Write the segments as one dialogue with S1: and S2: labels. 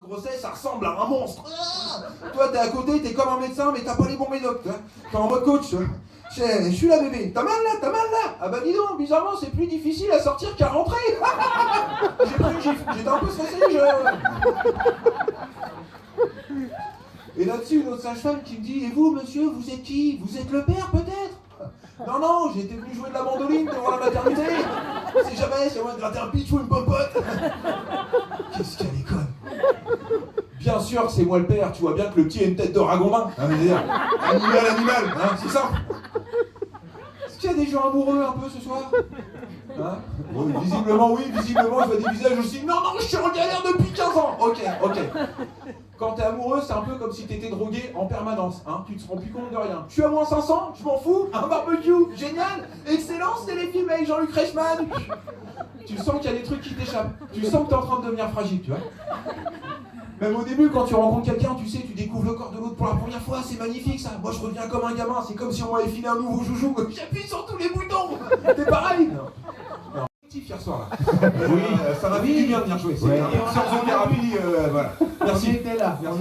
S1: Grossesse, ça ressemble à un monstre. Toi, t'es à côté, t'es comme un médecin, mais t'as pas les bons médocs. T'es en mode coach. Je suis là, bébé. T'as mal là. Ah bah dis donc, bizarrement, c'est plus difficile à sortir qu'à rentrer. J'ai pris une gifle. J'étais un peu stressé. Et là-dessus, une autre sage-femme qui me dit: et vous, monsieur, vous êtes qui? Vous êtes le père, peut-être? Non, j'étais venu jouer de la mandoline devant la maternité. C'est jamais, c'est moi de gratter un pitch ou une popote. Qu'est-ce qu'elle est conne. Bien sûr, c'est moi le père, tu vois bien que le petit a une tête de ragondin. Animal, hein, c'est ça. Est-ce qu'il y a des gens amoureux un peu ce soir? Hein? Oui, visiblement, je vois des visages aussi. Non, je suis en galère depuis 15 ans. Ok. Quand t'es amoureux, c'est un peu comme si t'étais drogué en permanence, hein. Tu te rends plus compte de rien. Je suis à moins 500, je m'en fous. Un barbecue, génial. Excellent, c'est les films avec Jean-Luc Reichmann. Tu sens qu'il y a des trucs qui t'échappent. Tu sens que t'es en train de devenir fragile, tu vois. Même au début, quand tu rencontres quelqu'un, tu sais, tu découvres le corps de l'autre pour la première fois, c'est magnifique ça. Moi, je reviens comme un gamin, c'est comme si on m'avait filé un nouveau joujou. J'appuie sur tous les boutons. T'es pareil? Non. Hier soir là. Oui, ça m'a fait du bien de venir jouer.
S2: Ouais.
S1: Sans thérapie, voilà. Merci.
S2: On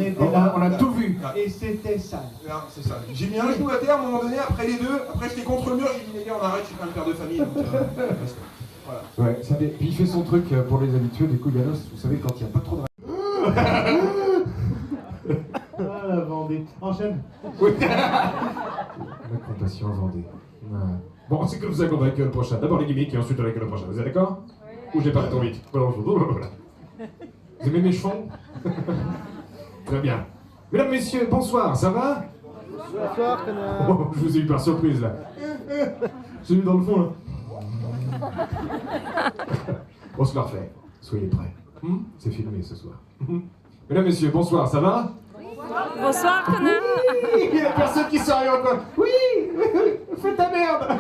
S2: était là, on a tout vu. Et c'était ça.
S1: C'est ça. J'ai mis un genou à terre à un moment donné, après les deux, après j'étais contre le mur, j'ai dit les gars, on arrête, je suis pas un père de famille. Donc, voilà.
S2: Ouais, puis il fait son truc pour les habitués, du coup, Yanos, vous savez, quand il n'y a pas trop de. Ah, la Vendée. Enchaîne.
S3: Oui. La compassion Vendée. Ouais. Bon, c'est comme ça qu'on va accueillir le prochain. D'abord les gimmicks et ensuite on va accueillir le prochain. Vous êtes d'accord? Ou j'ai parlé trop vite? Voilà. Vous aimez mes chevaux? Très bien. Mesdames, messieurs, bonsoir, ça va?
S4: Bonsoir, connard.
S3: Oh, je vous ai eu par surprise là. J'ai vu dans le fond là. On se le refait. Soyez prêts. C'est filmé ce soir. Mesdames, messieurs, bonsoir, ça va?
S5: Bonsoir, connard.
S3: Il y a personne qui sort encore. Oui, fais ta merde.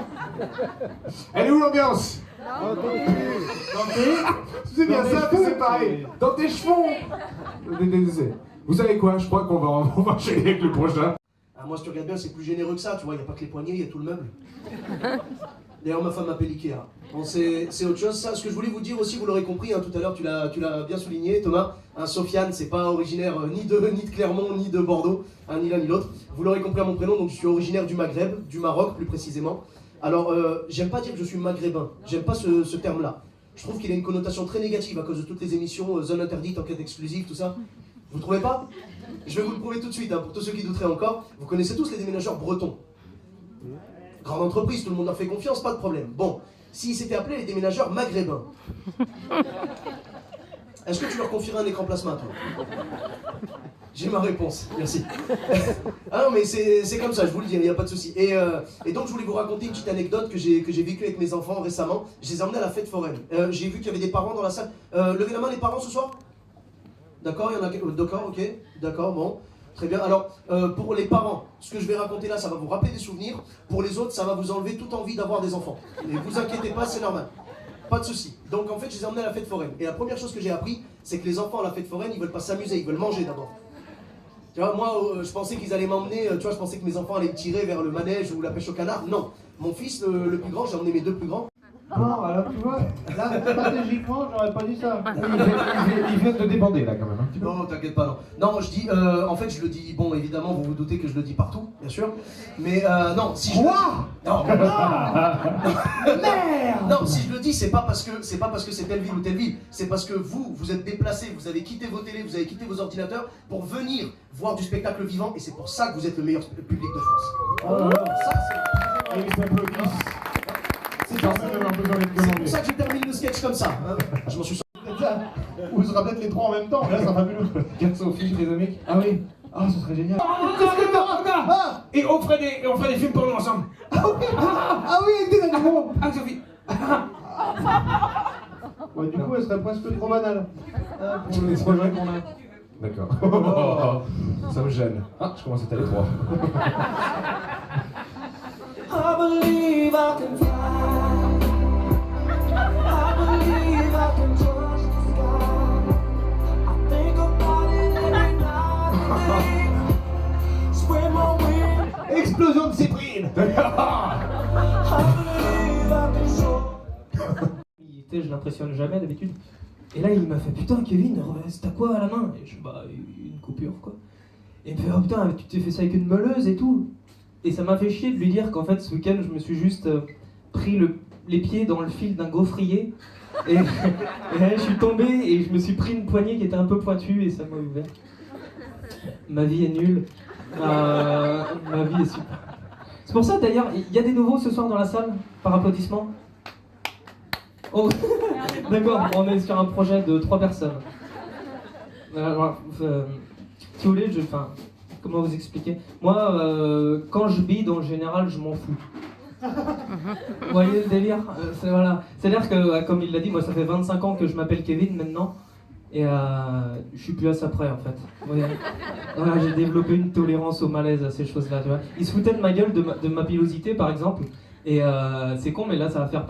S3: Elle est où l'ambiance? C'est bien ça, c'est pareil. Dans tes cheveux. Vous savez quoi? Je crois qu'on va enchaîner avec le prochain.
S4: Ah, moi, si tu regardes bien, c'est plus généreux que ça, tu vois, il n'y a pas que les poignets, il y a tout le meuble. D'ailleurs, ma femme m'appelle Ikea. Bon, c'est autre chose, ça. Ce que je voulais vous dire aussi, vous l'aurez compris, hein, tout à l'heure, tu l'as bien souligné, Thomas. Hein, Sofiane, c'est pas originaire ni de Clermont, ni de Bordeaux, hein, ni l'un ni l'autre. Vous l'aurez compris à mon prénom, donc je suis originaire du Maghreb, du Maroc plus précisément. Alors, j'aime pas dire que je suis maghrébin, j'aime pas ce terme-là. Je trouve qu'il a une connotation très négative à cause de toutes les émissions, zone interdite, enquête exclusive, tout ça. Vous trouvez pas? Je vais vous le prouver tout de suite, hein, pour tous ceux qui douteraient encore. Vous connaissez tous les déménageurs bretons. Grande entreprise, tout le monde leur fait confiance, pas de problème. Bon, s'ils s'étaient appelés les déménageurs maghrébins, est-ce que tu leur confierais un écran plasma, toi? J'ai ma réponse, merci. Ah non, mais c'est comme ça, je vous le dis, il n'y a pas de souci. Et donc, je voulais vous raconter une petite anecdote que j'ai vécue avec mes enfants récemment. Je les ai emmenés à la fête foraine. J'ai vu qu'il y avait des parents dans la salle. Levez la main, les parents, ce soir? D'accord, il y en a... D'accord, ok, d'accord, bon. Très bien, alors, pour les parents, ce que je vais raconter là, ça va vous rappeler des souvenirs. Pour les autres, ça va vous enlever toute envie d'avoir des enfants. Et vous inquiétez pas, c'est normal. Pas de souci. Donc, en fait, je les ai emmenés à la fête foraine. Et la première chose que j'ai appris, c'est que les enfants à la fête foraine, ils veulent pas s'amuser, ils veulent manger d'abord. Tu vois, moi, je pensais qu'ils allaient m'emmener, tu vois, je pensais que mes enfants allaient me tirer vers le manège ou la pêche au canard. Non. Mon fils, le plus grand, j'ai emmené mes deux plus grands.
S2: Non, alors tu vois, là, stratégiquement, j'aurais pas dit ça. Il vient de te débander là quand même, un petit peu.
S4: Non, t'inquiète pas, non. Non, je dis, en fait, je le dis, bon, évidemment, vous vous doutez que je le dis partout, bien sûr. Mais non, si je.
S2: Quoi?
S4: Non,
S2: Merde!
S4: non, si je le dis, c'est pas parce que c'est telle ville ou telle ville. C'est parce que vous êtes déplacés, vous avez quitté vos télés, vous avez quitté vos ordinateurs pour venir voir du spectacle vivant, et c'est pour ça que vous êtes le meilleur public de France.
S2: Oh là là.
S4: Ça, c'est.
S2: Et ils s'applaudissent. C'est ça, ça donne un peu envie de
S4: C'est
S2: demander.
S4: pour ça que je termine le sketch comme ça. Hein. Je m'en suis sorti.
S2: Ou ce sera peut-être les trois en même temps, là ça sera fabuleux. Regarde Sophie, les amis. Ah oui. Ah, ce serait génial.
S3: Qu'est-ce que t'as? Et on ferait des films pour nous ensemble.
S2: Ah oui, avec des animaux.
S3: Ah, Sophie.
S2: Ouais, du coup, elle serait presque trop banale. Pour les projets qu'on a.
S3: D'accord. Ça me gêne. Ah, je commence à t'aller droit.
S6: I believe I can fly. I believe I can touch the sky. I think about it every night and day. Spread my wings.
S2: Explosion de Cyprine.
S6: I believe I can soar.
S7: Je l'impressionne jamais d'habitude. Et là, il m'a fait putain, Kevin, t'as quoi à la main? Et je dis bah, une coupure quoi. Et il me fait oh putain, tu t'es fait ça avec une meuleuse et tout. Et ça m'a fait chier de lui dire qu'en fait, ce week-end, je me suis juste pris les pieds dans le fil d'un gaufrier. Et là, je suis tombé et je me suis pris une poignée qui était un peu pointue et ça m'a ouvert. Ma vie est nulle. Ma vie est super. C'est pour ça d'ailleurs, il y a des nouveaux ce soir dans la salle, par applaudissement. Oh, d'accord, on est sur un projet de 3 personnes. Si vous voulez, comment vous expliquer? Moi, quand je bide, en général, je m'en fous. Vous voyez le délire? Voilà. C'est-à-dire que, comme il l'a dit, moi ça fait 25 ans que je m'appelle Kevin maintenant. Et je suis plus à ça près en fait. Vous voyez, voilà, j'ai développé une tolérance au malaise à ces choses-là. Tu vois. Il se foutait de ma gueule, de ma pilosité par exemple. Et c'est con, mais là ça va faire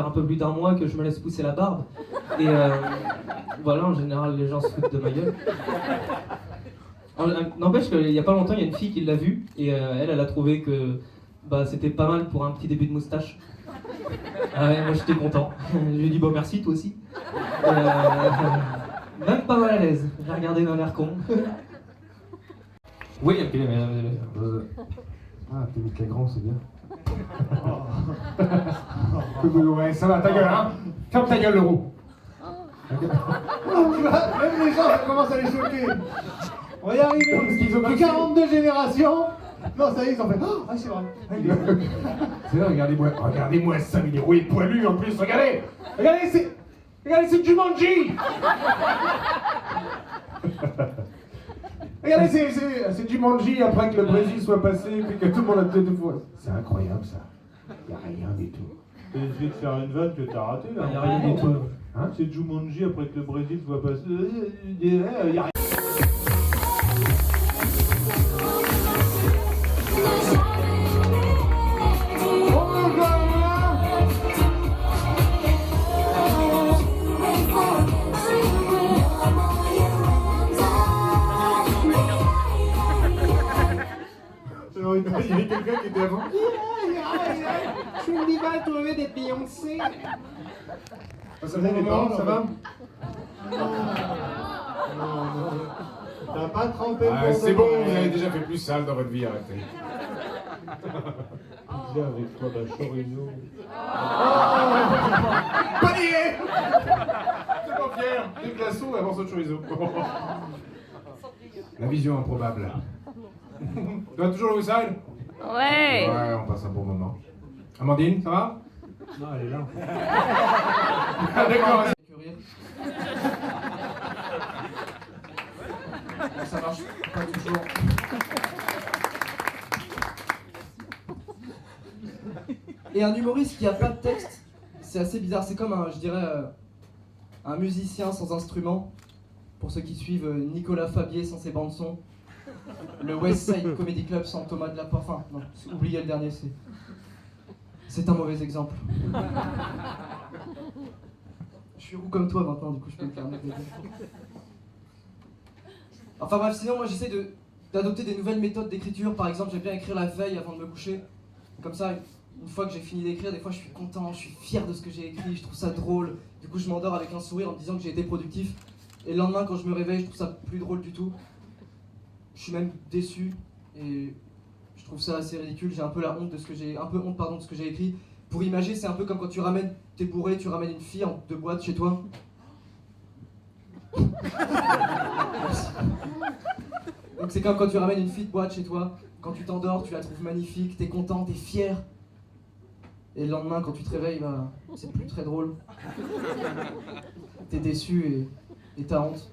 S7: un peu plus d'1 mois que je me laisse pousser la barbe. Et voilà, en général les gens se foutent de ma gueule. N'empêche qu'il y a pas longtemps, il y a une fille qui l'a vu et elle a trouvé que bah, c'était pas mal pour un petit début de moustache. Ouais, moi j'étais content. Je lui ai dit bon merci toi aussi. Même pas mal à l'aise. J'ai regardé d'un air con.
S3: Oui, ok, mais... Ah, t'es vite grand, c'est bien. Ouais, ça va, ta gueule, hein. Ferme ta gueule, l'euro.
S2: Même les gens, ça commence à les choquer. On va y arriver. Ils ont plus 42 générations. Non, ça y est, ils ont fait. Oh, ah, c'est vrai.
S3: C'est vrai, regardez-moi ça, il est roué poilu en plus, regardez. Regardez, c'est Jumanji. Regardez, c'est Jumanji après que le Brésil soit passé et que tout le monde a deux fois. C'est incroyable ça. Y a rien du tout.
S2: T'as essayé de faire une vanne que t'as ratée là.
S7: Y a rien du tout.
S2: Hein, c'est Jumanji après que le Brésil soit passé. Y a rien.
S3: Il y avait quelqu'un qui était avant.
S8: Je suis une diva trouver des Beyoncé.
S3: Ça va les parents, ça va?
S2: T'as pas trempé le bon.
S3: C'est bon, vous avez déjà fait plus sale dans votre vie, arrêtez.
S2: Pizza avec toi, bah chorizo.
S3: Panier. C'est pas fier. Des glaçons avant ce chorizo. La vision improbable. Tu vas toujours le Westside?
S5: Ouais.
S3: Ouais, on passe un bon moment. Amandine, ça va?
S2: Non, elle est là.
S3: D'accord.
S7: Ça marche pas toujours. Et un humoriste qui a pas de texte, c'est assez bizarre. C'est comme un musicien sans instrument. Pour ceux qui suivent Nicolas Fabier sans ses bandes son. Le West Side Comedy Club sans Thomas de la Porte. Enfin, non, oubliez le dernier, c'est un mauvais exemple. Je suis roux comme toi maintenant, du coup je peux me permettre de dire. Enfin bref, sinon moi j'essaie d'adopter des nouvelles méthodes d'écriture. Par exemple, j'aime bien écrire la veille avant de me coucher. Comme ça, une fois que j'ai fini d'écrire, des fois je suis content, je suis fier de ce que j'ai écrit, je trouve ça drôle. Du coup je m'endors avec un sourire en me disant que j'ai été productif. Et le lendemain quand je me réveille, je trouve ça plus drôle du tout. Je suis même déçu et je trouve ça assez ridicule. J'ai un peu honte de ce que j'ai écrit. Pour imager, c'est un peu comme quand tu ramènes, t'es bourré, tu ramènes une fille en 2 boîtes chez toi. Donc c'est comme quand tu ramènes une fille de boîte chez toi. Quand tu t'endors, tu la trouves magnifique, t'es content, t'es fier. Et le lendemain, quand tu te réveilles, bah, c'est plus très drôle. T'es déçu et t'as honte.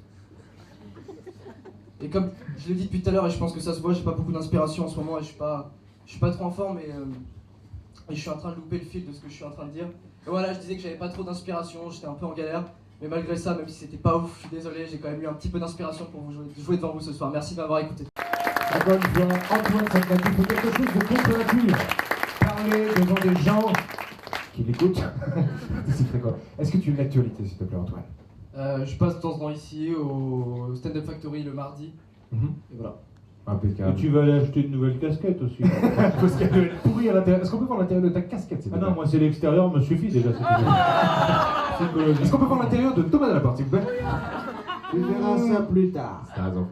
S7: Et comme je l'ai dit depuis tout à l'heure, et je pense que ça se voit, j'ai pas beaucoup d'inspiration en ce moment et je suis pas trop en forme et je suis en train de louper le fil de ce que je suis en train de dire. Et voilà, je disais que j'avais pas trop d'inspiration, j'étais un peu en galère, mais malgré ça, même si c'était pas ouf, je suis désolé, j'ai quand même eu un petit peu d'inspiration pour vous jouer devant vous ce soir. Merci de m'avoir écouté.
S3: Encore une fois, Antoine Saclati fait quelque chose de contre-nature. Parler devant des gens qui l'écoutent. C'est très quoi. Est-ce que tu as l'actualité, s'il te plaît, Antoine?
S7: Je passe de temps en temps ici au Stand Up Factory le mardi. Et voilà.
S3: Impeccable.
S2: Et tu vas aller acheter une nouvelle casquette aussi.
S3: Parce qu'elle doit être pourrie à l'intérieur. Est-ce qu'on peut voir l'intérieur de ta casquette?
S2: Ah non, moi c'est l'extérieur, me suffit déjà. psychologie.
S3: Est-ce qu'on peut voir l'intérieur de Thomas Delaporte, s'il vous plaît?
S2: Tu verras ça plus tard.
S3: T'as raison.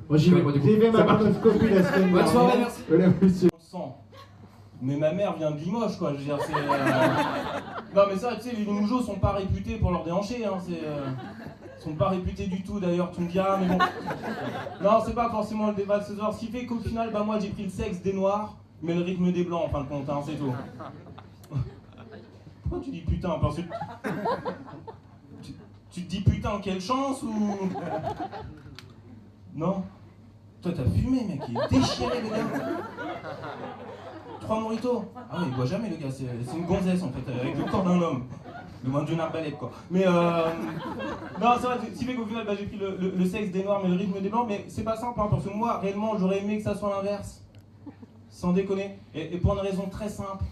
S4: Moi j'y vais, moi du coup.
S2: J'ai fait
S3: Ça
S2: ma
S3: marche.
S2: coloscopie la semaine
S4: Bonne soirée,
S2: dernière.
S4: merci.
S3: Voilà, monsieur.
S9: Sang. Mais ma mère vient de Limoges, quoi. Je veux dire, c'est. Non, mais ça, tu sais, les Limougeaux sont pas réputés pour leur déhancher, hein. Ils sont pas réputés du tout, d'ailleurs, tu me diras, mais bon. Non, c'est pas forcément le débat de ce soir. Ce qui fait qu'au final, bah, moi, j'ai pris le sexe des Noirs, mais le rythme des Blancs, en fin de compte, hein, c'est tout. Pourquoi tu dis putain? Parce que. Tu te dis putain, quelle chance ou. Non? Toi, t'as fumé, mec, il est déchiré, le gars. 3 moritos. Ah ouais, il boit jamais, le gars, c'est une gonzesse, en fait, avec le corps d'un homme. Le moins de John Arbalète, quoi. Mais non, c'est vrai, ce qui fait qu'au final, bah, j'ai pris le sexe des Noirs, mais le rythme des Blancs, mais c'est pas simple, hein, parce que moi, réellement, j'aurais aimé que ça soit l'inverse. Sans déconner. Et pour une raison très simple.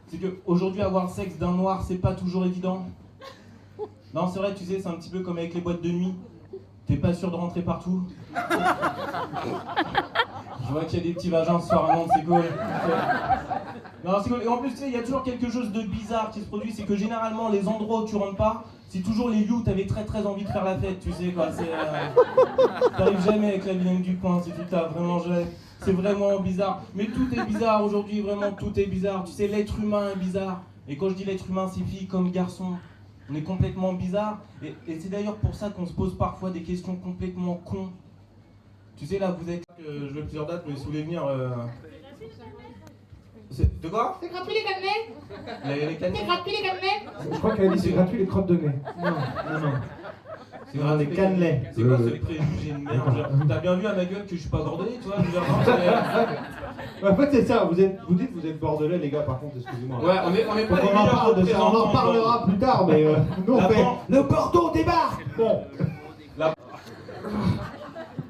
S9: C'est qu'aujourd'hui, avoir le sexe d'un Noir, c'est pas toujours évident. Non, c'est vrai, tu sais, c'est un petit peu comme avec les boîtes de nuit. T'es pas sûr de rentrer partout. Je vois qu'il y a des petits vagins ce soir à Nantes, c'est cool. Non, c'est cool. Et en plus, tu sais, il y a toujours quelque chose de bizarre qui se produit, c'est que généralement, les endroits où tu rentres pas, c'est toujours les lieux où t'avais très très envie de faire la fête, tu sais, quoi. T'arrives jamais avec la vilaine du coin, si tu t'as vraiment jamais. C'est vraiment bizarre. Mais tout est bizarre aujourd'hui, vraiment, tout est bizarre. Tu sais, l'être humain est bizarre. Et quand je dis l'être humain, c'est fille comme garçon. On est complètement bizarre. Et c'est d'ailleurs pour ça qu'on se pose parfois des questions complètement cons. Tu sais, là, vous êtes. Je veux plusieurs dates, mais si vous voulez venir. De quoi?
S8: C'est gratuit les cannelés?
S9: Les cannelés.
S8: C'est gratuit les cannelés?
S2: Je crois qu'elle a dit c'est gratuit les crottes de nez. Non, non, non.
S9: C'est
S2: Non, les cannelés.
S9: C'est quoi ce préjugé de merde? T'as bien vu à ma gueule que je suis pas bordelais, tu vois? Je veux dire, non,
S2: En fait, c'est ça, vous dites que vous êtes bordelais, les gars, par contre, excusez-moi.
S9: ouais, on est
S2: Faut
S9: pas les
S2: qu'on en
S9: meilleurs
S2: parle de ça, on en
S9: représentants.
S2: reparlera plus tard, mais nous on
S9: La
S2: fait
S9: ban-
S2: le Bordeaux débarque. Bon.
S9: La-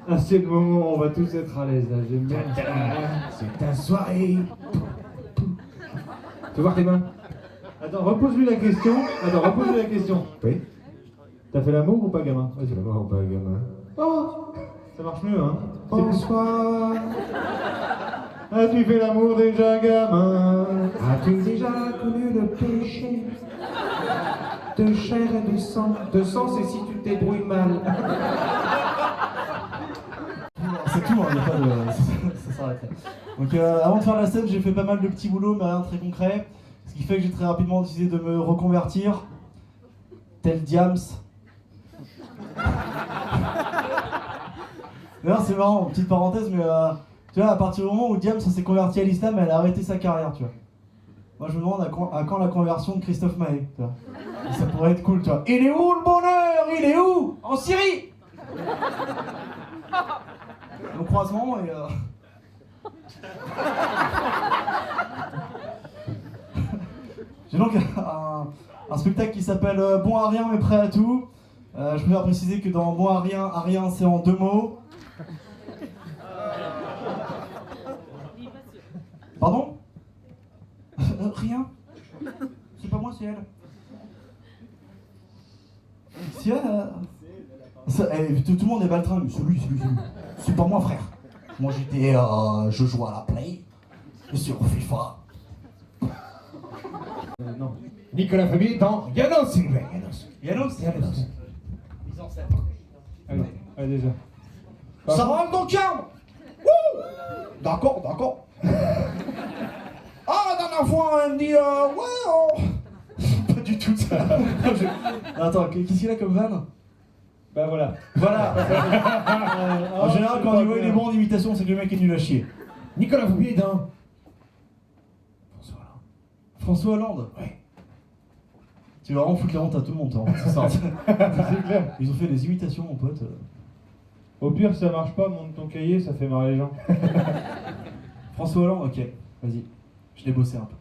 S2: Ah, c'est le moment où on va tous être à l'aise, là, j'aime bien.
S3: C'est ta soirée. Tu veux voir tes mains?
S2: Attends, repose-lui la question.
S3: Oui.
S2: T'as fait l'amour ou pas, gamin?
S3: Ouais, c'est la mort ou pas, gamin?
S2: Oh, ça marche mieux, hein.
S3: Bonsoir.
S2: As-tu fait l'amour déjà, gamin?
S3: As-tu déjà connu le péché de chair et de sang? De sang, c'est si tu te débrouilles mal.
S10: C'est tout, hein, y a pas de... ça s'arrête là. Donc avant de faire la scène, j'ai fait pas mal de petits boulots, mais rien de très concret. Ce qui fait que j'ai très rapidement décidé de me reconvertir. Tel Diams. D'ailleurs c'est marrant, petite parenthèse, mais tu vois, à partir du moment où Diams s'est converti à l'islam, elle a arrêté sa carrière, tu vois. Moi je me demande à quand la conversion de Christophe Maé, tu vois. Et ça pourrait être cool, tu vois. Il est où le bonheur? Il est où? En Syrie. Au croisement et j'ai donc un spectacle qui s'appelle Bon à rien mais prêt à tout. Je préfère préciser que dans Bon à rien c'est en 2 mots. Pardon? Rien? C'est pas moi, c'est elle. Si elle... tout le monde est baltringue, mais celui. C'est pas moi, frère. Moi j'étais... je jouais à la Play. Et sur FIFA.
S2: Non.
S3: Nicolas Fabier dans Yanos, s'il vous plaît.
S10: Yanos.
S2: Allez, allez déjà.
S10: Ça va dans le calme. Wouh. D'accord. Ah, la dernière fois, elle me dit, ouais, pas du tout ça. Attends, qu'est-ce qu'il a comme vanne?
S2: Bah voilà.
S10: Voilà. En général, quand on voit il est bon en imitation, c'est que le mec est nul à chier.
S3: Nicolas Fabier dans
S10: François Hollande.
S3: Ouais.
S10: Tu vas vraiment foutre la honte à tout le monde, toi. C'est ça.
S2: C'est clair.
S10: Ils ont fait des imitations, mon pote.
S2: Au pire, si ça marche pas, monte ton cahier, ça fait marrer les gens.
S10: François Hollande, ok. Vas-y. Je l'ai bossé un peu.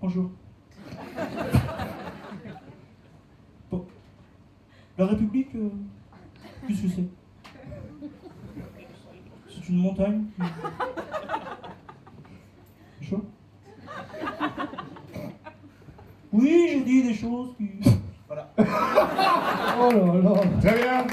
S10: Bonjour. Bon. La République, qu'est-ce que c'est? C'est une montagne. C'est chaud? Oui, j'ai dit des choses qui... Voilà.
S2: Oh là là.
S3: Très bien.